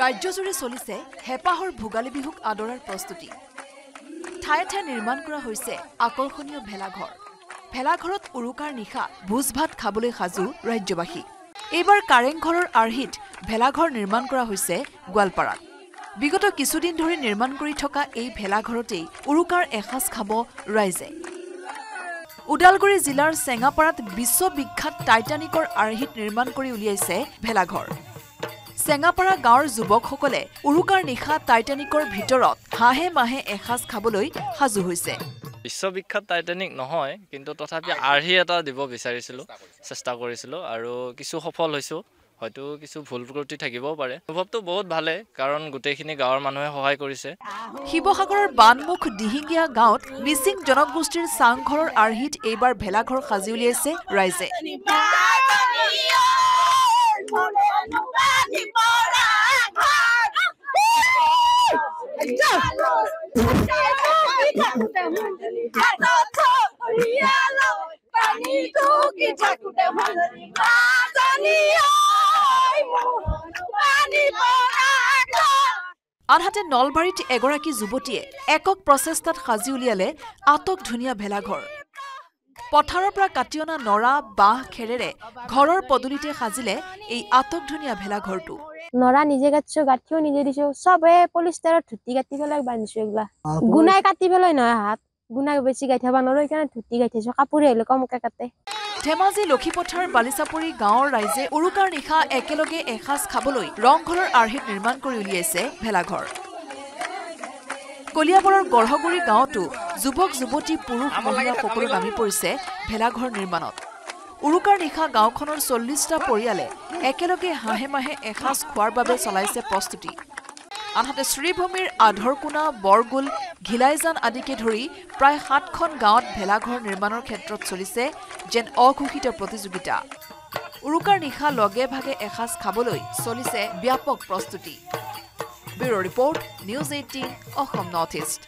ৰাজ্যজুৰি চলিছে হেপাহৰ ভোগালী বিহুক আদৰাৰ প্ৰস্তুতি। ঠায়ে ঠায়ে নিৰ্মাণ কৰা হৈছে আকৰ্ষণীয় ভেলাঘৰ। ভেলাঘৰত উৰুকাৰ নিশা ভোজ ভাত খাবলৈ সাজু ৰাজ্যবাসী। এইবাৰ কাৰেংঘৰৰ আৰ্হিত ভেলাঘৰ নিৰ্মাণ কৰা হৈছে গোৱালপাৰাত। বিগত কিছুদিন ধৰি নিৰ্মাণ কৰি থকা এই ভেলাঘৰতেই উৰুকাৰ এসাঁজ খাব ৰাইজে। ওদালগুৰি জিলাৰ চেঙাপাৰাত বিশ্ববিখ্যাত টাইটানিকৰ আৰ্হিত নিৰ্মাণ কৰি উলিয়াইছে ভেলাঘৰ। চেঙাপাৰা গাঁৱৰ যুৱকসকলে উৰুকাৰ নিশা টাইটানিকৰ ভিতৰত হাঁহে মাহে এসাঁজ খাবলৈ সাজু হৈছে। বিশ্ববিখ্যাত টাইটানিক নহয়, কিন্তু তথাপি আৰ্হি এটা দিব বিচাৰিছিলোঁ, চেষ্টা কৰিছিলোঁ আৰু কিছু সফল হৈছোঁ। হয়তো কিছু ভুল ত্ৰুটি থাকিবও পাৰে। অনুভৱটো বহুত ভালে, কাৰণ গোটেইখিনি গাঁৱৰ মানুহে সহায় কৰিছে। শিৱসাগৰৰ বানমুখ দিহিঙীয়া গাঁৱত মিচিং জনগোষ্ঠীৰ চাংঘৰৰ আৰ্হিত এইবাৰ ভেলাঘৰ সাজি উলিয়াইছে ৰাইজে। আনহাতে নলবাৰীত এগৰাকী যুৱতীয়ে একক প্ৰচেষ্টাত সাজি উলিয়ালে আটক ধুনীয়া ভেলাঘৰ। পথাৰৰ পৰা কাটি অনা নৰা বাঁহ খেৰেৰে ঘৰৰ পদূলিতে সাজিলে এই আটক ধুনীয়া ভেলাঘৰটো। নৰা নিজে কাটিছো, গাঁঠিও নিজে দিছো, চবে পলিষ্টাৰত ধুতি কাটি পেলাই বান্ধিছো। এইগিলা গুনাই কাটি পেলাই নহয়, হাত গুনাই বেছি গাঁঠিব নোৱাৰো, সেইকাৰণে ধুতি গাঁঠিছো। কাপোৰে আহিলে কমকে কাটে। ধেমাজি লক্ষীপথাৰ বালিচাপৰি গাঁৱৰ ৰাইজে উৰুকাৰ নিশা একেলগে এসাঁজ খাবলৈ ৰংঘৰৰ আৰ্হিত নিৰ্মাণ কৰি উলিয়াইছে ভেলাঘৰ। কলিয়াবৰৰ গঢ়গুৰি গাঁৱতো যুৱক যুৱতী পুৰুষ মহিলা সকলো নামি পৰিছে ভেলাঘৰ নিৰ্মাণত। উৰুকাৰ নিশা গাঁওখনৰ ৪০টা পৰিয়ালে একেলগে হাঁহে মাহে এসাঁজ খোৱাৰ বাবে চলাইছে প্ৰস্তুতি। আনহাতে শ্ৰীভূমিৰ আধৰকুনা, বৰগুল, ঘিলাইজান আদিকে ধৰি প্ৰায় ৭খন গাঁৱত ভেলাঘৰ নিৰ্মাণৰ ক্ষেত্ৰত চলিছে যেন অঘোষিত প্ৰতিযোগিতা। উৰুকাৰ নিশা লগে ভাগে এসাঁজ খাবলৈ চলিছে ব্যাপক প্ৰস্তুতি। Bureau' report, news 18 Assam north east.